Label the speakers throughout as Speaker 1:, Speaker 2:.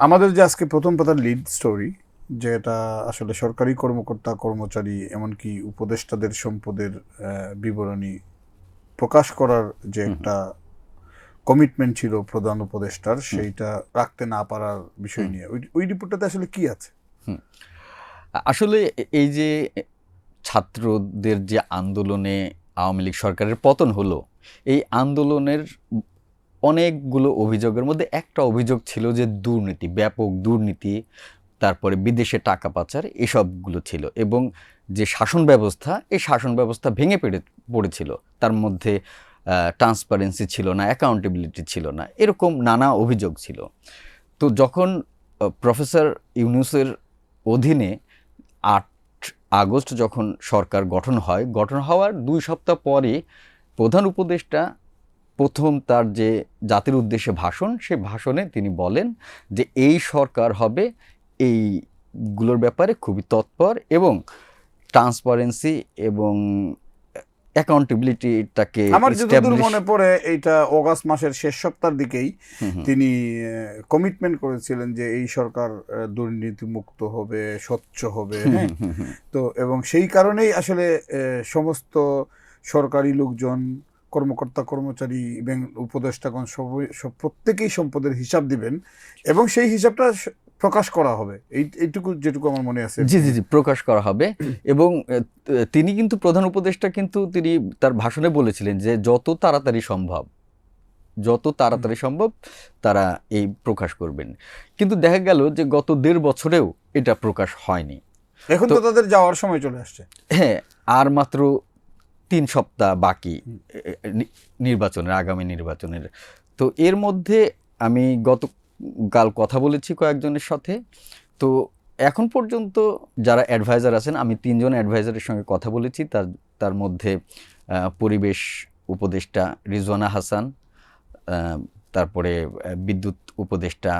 Speaker 1: আমাদের যে আজকে প্রথম পাতার লিড স্টোরি, যেটা আসলে সরকারি কর্মকর্তা কর্মচারী এমনকি উপদেষ্টাদের সম্পদের বিবরণী প্রকাশ করার যে একটা কমিটমেন্ট ছিল প্রধান উপদেষ্টার, সেইটা রাখতে না পারার বিষয় নিয়ে ওই রিপোর্টটাতে আসলে কি আছে?
Speaker 2: আসলে এই যে ছাত্রদের যে আন্দোলনে আওয়ামী লীগ সরকারের পতন হলো, এই আন্দোলনের অনেকগুলো অভিযোগের মধ্যে একটা অভিযোগ ছিল যে দুর্নীতি, ব্যাপক দুর্নীতি, তারপরে বিদেশে টাকা পাচার, এসবগুলো ছিল। এবং যে শাসন ব্যবস্থা, এই শাসন ব্যবস্থা ভেঙে পড়েছিল। তার মধ্যে ট্রান্সপারেন্সি ছিল না, অ্যাকাউন্টেবিলিটি ছিল না, এরকম নানা অভিযোগ ছিল। তো যখন প্রফেসর ইউনূসের অধীনে ৮ আগস্ট যখন সরকার গঠন হয়, গঠন হওয়ার ২ সপ্তাহ পরই প্রধান উপদেষ্টা প্রথম তার যে জাতির উদ্দেশ্যে ভাষণ, সে ভাষণে তিনি বলেন যে এই সরকার হবে এইগুলোর ব্যাপারে খুবই তৎপর এবং ট্রান্সপারেন্সি এবং অ্যাকাউন্টেবিলিটিটাকে
Speaker 1: আমার যতদূর
Speaker 2: এস্টাবলিশ।
Speaker 1: মনে পড়ে এইটা অগাস্ট মাসের শেষ সপ্তাহের দিকেই তিনি কমিটমেন্ট করেছিলেন যে এই সরকার দুর্নীতিমুক্ত হবে, স্বচ্ছ হবে। হ্যাঁ, তো এবং সেই কারণেই আসলে সমস্ত সরকারি লোকজন, কর্মকর্তা কর্মচারী এবং উপদেষ্টাগণ সব প্রত্যেকেই সম্পদের হিসাব দিবেন এবং সেই হিসাবটা প্রকাশ করা হবে। এইটুকু যেটুকু আমার মনে আছে।
Speaker 2: জি জি জি প্রকাশ করা হবে। এবং তিনি কিন্তু প্রধান উপদেষ্টা কিন্তু তিনি তার ভাষণে বলেছিলেন যে যত তাড়াতাড়ি সম্ভব তারা এই প্রকাশ করবেন। কিন্তু দেখা গেল যে গত ১.৫ বছরেও এটা প্রকাশ হয়নি।
Speaker 1: এখন তো তাদের যাওয়ার সময় চলে আসছে।
Speaker 2: হ্যাঁ, আর মাত্র ৩ সপ্তাহ বাকি নির্বাচনের, আগামী নির্বাচনের। তো এর মধ্যে আমি গতকাল কথা বলেছি কয়েকজনের সাথে। তো এখন পর্যন্ত যারা অ্যাডভাইজার আছেন, আমি ৩ জন অ্যাডভাইজারের সঙ্গে কথা বলেছি। তার মধ্যে পরিবেশ উপদেষ্টা রিজওয়ানা হাসান, তারপরে বিদ্যুৎ উপদেষ্টা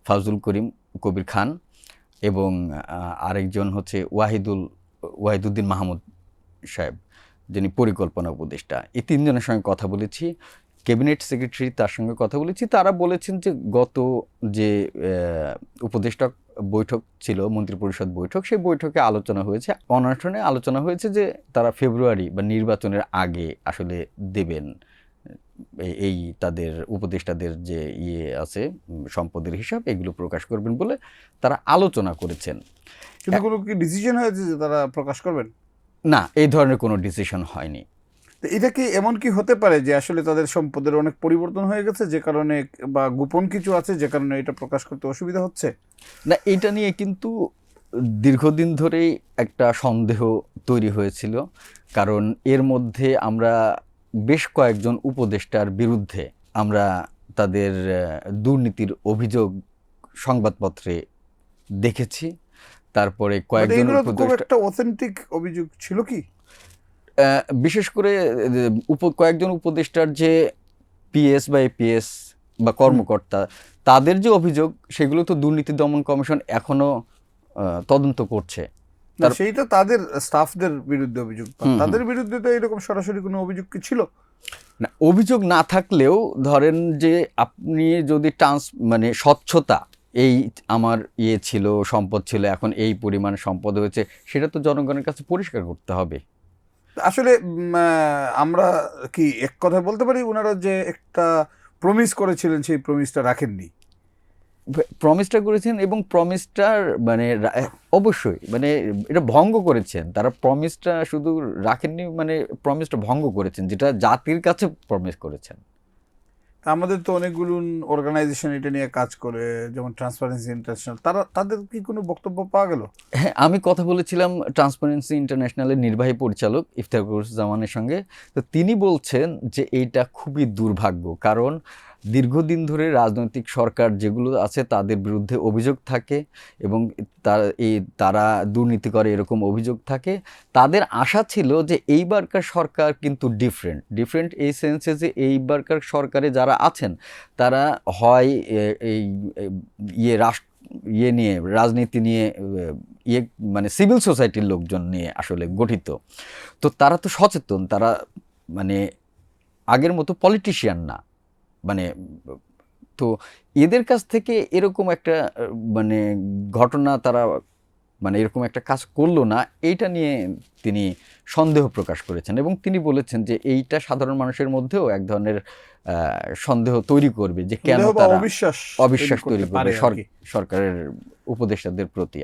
Speaker 2: ফাজুল কবির খান এবং আরেকজন হচ্ছে ওয়াহিদুদ্দিন মাহমুদ সাহেব, যিনি পরিকল্পনা উপদেষ্টা। এই ৩ জনের সঙ্গে কথা বলেছি। ক্যাবিনেট সেক্রেটারি, তার সঙ্গে কথা বলেছি। তারা বলেছেন যে গত যে উপদেষ্টা বৈঠক ছিল, মন্ত্রিপরিষদ বৈঠক, সেই বৈঠকে আলোচনা হয়েছে, অনশনে আলোচনা হয়েছে যে তারা ফেব্রুয়ারি বা নির্বাচনের আগে আসলে দেবেন এই তাদের উপদেষ্টাদের যে আছে সম্পদের হিসাব, এগুলো প্রকাশ করবেন বলে তারা আলোচনা করেছেন।
Speaker 1: কিন্তু কোনো কি ডিসিশন হয়েছে যে তারা প্রকাশ করবেন?
Speaker 2: না, এই ধরনের কোনো ডিসিশন হয়নি।
Speaker 1: তো এটা কি এমন কি হতে পারে যে আসলে তাদের সম্পদের অনেক পরিবর্তন হয়ে গেছে, যে কারণে, বা গোপন কিছু আছে যে কারণে এটা প্রকাশ করতে অসুবিধা হচ্ছে?
Speaker 2: না, এটা নিয়ে কিন্তু দীর্ঘদিন ধরেই একটা সন্দেহ তৈরি হয়েছিল। কারণ এর মধ্যে আমরা বেশ কয়েকজন উপদেষ্টার বিরুদ্ধে আমরা তাদের দুর্নীতির অভিযোগ সংবাদপত্রে দেখেছি। তারপরে কয়েকজন
Speaker 1: এগুলো তো খুব
Speaker 2: উপদেষ্টা,
Speaker 1: একটা অথেন্টিক অভিযোগ ছিল কি?
Speaker 2: বিশেষ করে কয়েকজন উপদেষ্টার যে পিএস বা এপিএস বা কর্মকর্তা, তাদের যে অভিযোগ, সেগুলো তো দুর্নীতি দমন কমিশন এখনো তদন্ত করছে।
Speaker 1: না, সেইটা তাদের স্টাফদের বিরুদ্ধে অভিযোগ। তাদের বিরুদ্ধে তো এরকম সরাসরি কোনো অভিযোগ কি ছিল?
Speaker 2: না, অভিযোগ না থাকলেও ধরেন যে আপনি যদি মানে স্বচ্ছতা, এই আমার ছিল, সম্পদ ছিল, এখন এই পরিমাণ সম্পদ হয়েছে, সেটা তো জনগণের কাছে পরিষ্কার করতে হবে।
Speaker 1: আসলে আমরা কি এক কথা বলতে পারি ওনারা যে একটা প্রমিস করেছিলেন সেই প্রমিসটা রাখেননি?
Speaker 2: প্রমিসটা করেছেন এবং প্রমিসটার মানে অবশ্যই মানে এটা ভঙ্গ করেছেন। তারা প্রমিসটা শুধু রাখেননি, মানে প্রমিসটা ভঙ্গ করেছেন, যেটা জাতির কাছে প্রমিস করেছেন।
Speaker 1: আমাদের তো অনেকগুলো অর্গানাইজেশন এটা নিয়ে কাজ করে, যেমন ট্রান্সপারেন্সি ইন্টারন্যাশনাল, তাদের কি কোনো বক্তব্য পাওয়া গেল?
Speaker 2: হ্যাঁ, আমি কথা বলেছিলাম ট্রান্সপারেন্সি ইন্টারন্যাশনালের নির্বাহী পরিচালক ইফতেখারুজ্জামানের সঙ্গে। তো তিনি বলছেন যে এইটা খুবই দুর্ভাগ্য, কারণ দীর্ঘদিন ধরে রাজনৈতিক সরকার যেগুলো আছে তাদের বিরুদ্ধে অভিযোগ থাকে এবং তারা দুর্নীতি করে, এরকম অভিযোগ থাকে। তাদের আশা ছিল যে এইবারকার সরকার কিন্তু ডিফারেন্ট এই সেন্সে যে এইবারকার সরকারে যারা আছেন তারা হয় এই নিয়ে, রাজনীতি নিয়ে, মানে সিভিল সোসাইটির লোকজন নিয়ে আসলে গঠিত। তো তারা তো সচেতন, তারা মানে আগের মতো পলিটিশিয়ান না, মানে তো এদের কাছ থেকে এরকম একটা মানে ঘটনা তারা মানে এরকম একটা কাজ করলো না, এইটা নিয়ে তিনি সন্দেহ প্রকাশ করেছেন এবং তিনি বলেছেন যে এইটা সাধারণ মানুষের মধ্যেও এক ধরনের সন্দেহ তৈরি করবে যে কেন
Speaker 1: সন্দেহ বা
Speaker 2: তারা
Speaker 1: অবিশ্বাস
Speaker 2: অবিশ্বাস তৈরি
Speaker 1: পারে
Speaker 2: করবে
Speaker 1: আর কি।
Speaker 2: সরকারের উপদেষ্টাদের প্রতি।